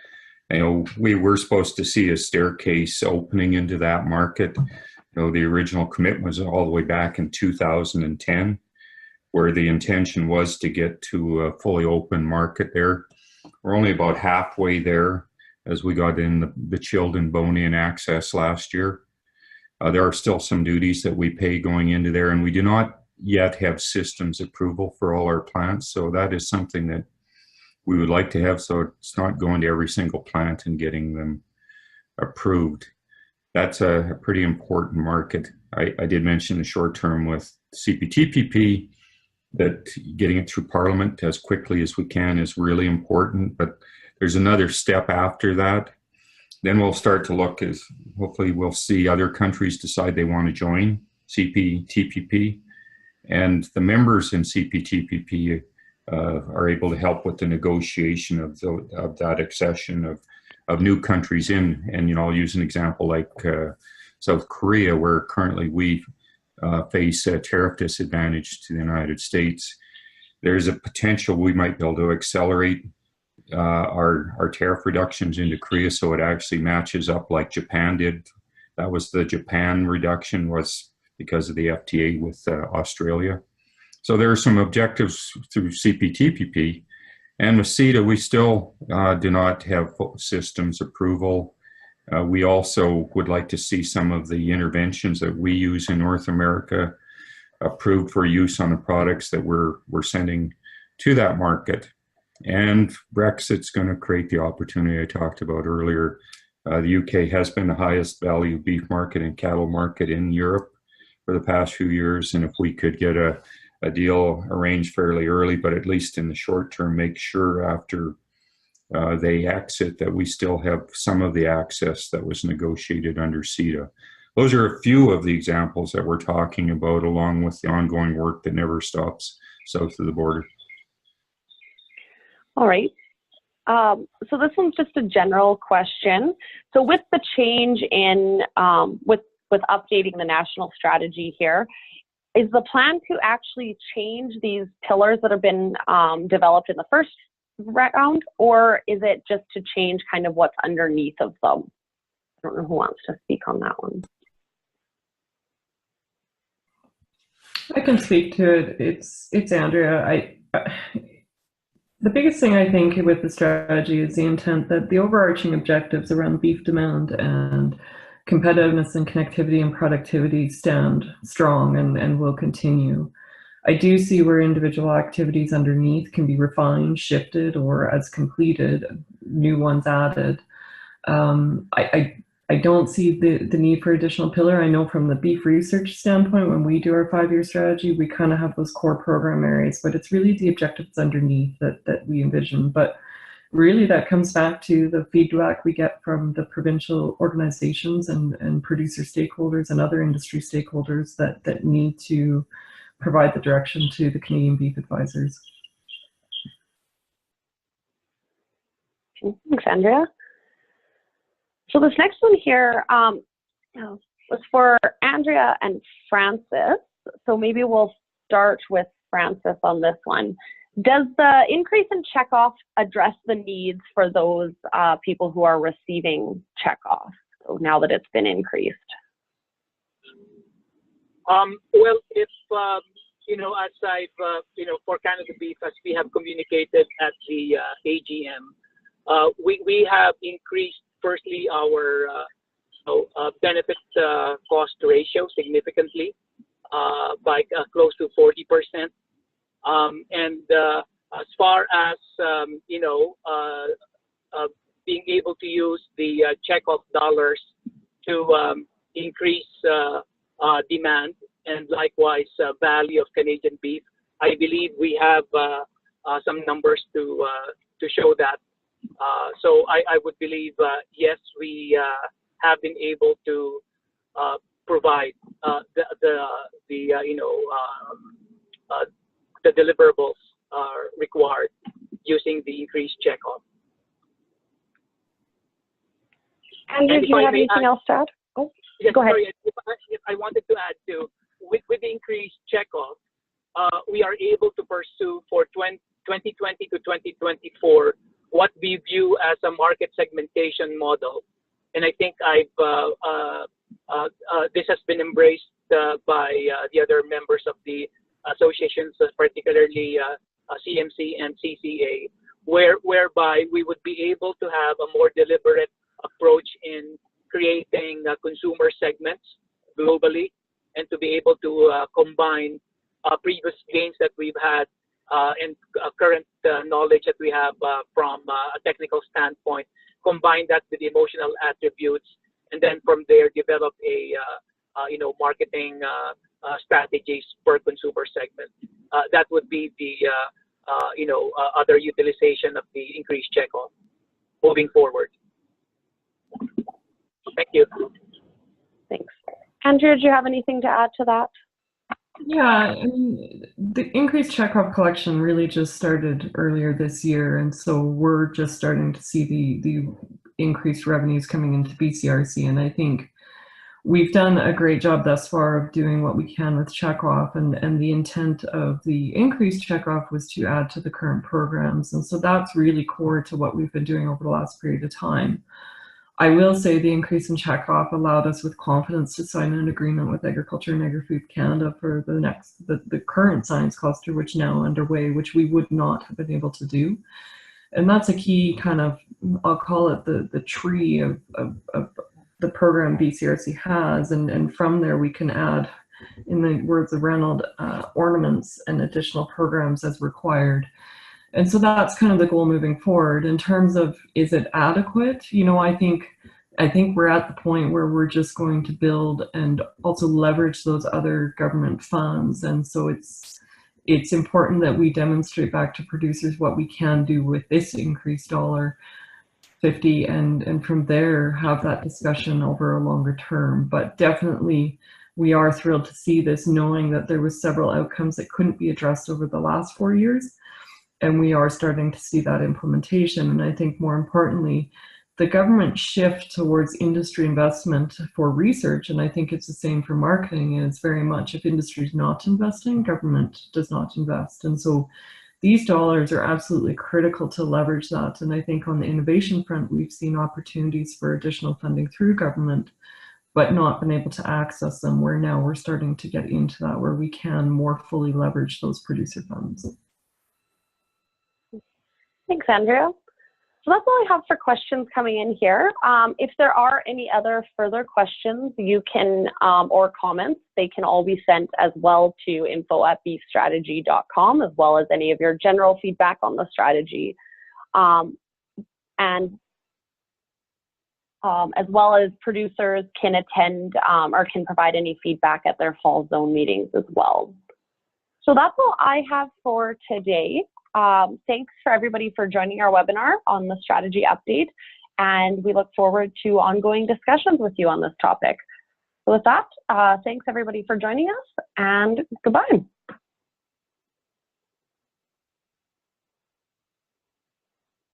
You know, we were supposed to see a staircase opening into that market. You know, the original commitment was all the way back in 2010, where the intention was to get to a fully open market there. We're only about halfway there as we got in the chilled and bone-in access last year. There are still some duties that we pay going into there, and we do not yet have systems approval for all our plants. So that is something that we would like to have, so it's not going to every single plant and getting them approved. That's a pretty important market. I did mention the short term with CPTPP, that getting it through Parliament as quickly as we can is really important, but there's another step after that. Then we'll start to look as hopefully we'll see other countries decide they want to join CPTPP, and the members in CPTPP are able to help with the negotiation of that accession of new countries in. And, you know, I'll use an example like South Korea, where currently we face a tariff disadvantage to the United States. There's a potential we might be able to accelerate our tariff reductions into Korea so it actually matches up like Japan did. That was the Japan reduction, was because of the FTA with Australia. So there are some objectives through CPTPP. And with CETA, we still do not have systems approval. We also would like to see some of the interventions that we use in North America approved for use on the products that we're sending to that market. And Brexit's going to create the opportunity I talked about earlier. The UK has been the highest value beef market and cattle market in Europe for the past few years. And if we could get a deal arranged fairly early, but at least in the short term, make sure after they exit that we still have some of the access that was negotiated under CETA. Those are a few of the examples that we're talking about, along with the ongoing work that never stops south of the border. All right. So this one's just a general question. So with the change in, with updating the national strategy here, is the plan to actually change these pillars that have been developed in the first round, or is it just to change kind of what's underneath of them? I don't know who wants to speak on that one. I can speak to it. It's Andrea. The biggest thing I think with the strategy is the intent that the overarching objectives around beef demand and competitiveness and connectivity and productivity stand strong and will continue. I do see where individual activities underneath can be refined, shifted, or as completed, new ones added. I don't see the need for additional pillar. I know from the beef research standpoint, when we do our 5-year strategy, we kind of have those core program areas, but it's really the objectives underneath that we envision. But really that comes back to the feedback we get from the provincial organizations and producer stakeholders and other industry stakeholders that need to provide the direction to the Canadian beef advisors. Thanks, Andrea. So this next one here was for Andrea and Francis. So maybe we'll start with Francis on this one. Does the increase in checkoff address the needs for those people who are receiving checkoff, so now that it's been increased? Well, if, as I've, for Canada Beef, as we have communicated at the AGM, we have increased, firstly, our benefit cost ratio significantly by close to 40%. And as far as, being able to use the checkoff dollars to increase demand and likewise value of Canadian beef, I believe we have some numbers to show that. So I would believe, yes, we have been able to provide the deliverables required using the increased checkoff. Andrew, do you have anything else to add? Oh, yes, go ahead. sorry, if I wanted to add too, with the increased checkoff, we are able to pursue for 2020 to 2024 what we view as a market segmentation model. And I think this has been embraced by the other members of the associations, particularly CMC and CCA, whereby we would be able to have a more deliberate approach in creating consumer segments globally, and to be able to combine previous gains that we've had and current knowledge that we have from a technical standpoint, combine that with emotional attributes, and then from there develop a marketing strategies per consumer segment. That would be the other utilization of the increased checkoff moving forward. Thank you. Thanks. Andrew, do you have anything to add to that? Yeah, I mean, the increased checkoff collection really just started earlier this year, and so we're just starting to see the increased revenues coming into BCRC, and I think we've done a great job thus far of doing what we can with checkoff, and the intent of the increased checkoff was to add to the current programs, and so that's really core to what we've been doing over the last period of time. I will say the increase in checkoff allowed us with confidence to sign an agreement with Agriculture and Agri-Food Canada for the current science cluster, which now underway, which we would not have been able to do. And that's a key kind of, I'll call it the tree of the program BCRC has, and from there we can add, in the words of Reynold, ornaments and additional programs as required. And so that's kind of the goal moving forward. In terms of, is it adequate? I think we're at the point where we're just going to build and also leverage those other government funds. And so it's important that we demonstrate back to producers what we can do with this increased $50, and from there have that discussion over a longer term. But definitely we are thrilled to see this, knowing that there was several outcomes that couldn't be addressed over the last 4 years. And we are starting to see that implementation. And I think more importantly, the government shift towards industry investment for research, and I think it's the same for marketing, is very much if industry is not investing, government does not invest. And so these dollars are absolutely critical to leverage that. And I think on the innovation front, we've seen opportunities for additional funding through government, but not been able to access them, where now we're starting to get into that, where we can more fully leverage those producer funds. Thanks, Andrea. So that's all I have for questions coming in here. If there are any other further questions, you can, or comments, they can all be sent as well to info@beefstrategy.com, as well as any of your general feedback on the strategy. As well as producers can attend or can provide any feedback at their fall zone meetings as well. So that's all I have for today. Thanks for everybody for joining our webinar on the strategy update, and we look forward to ongoing discussions with you on this topic. So with that, thanks everybody for joining us, and goodbye.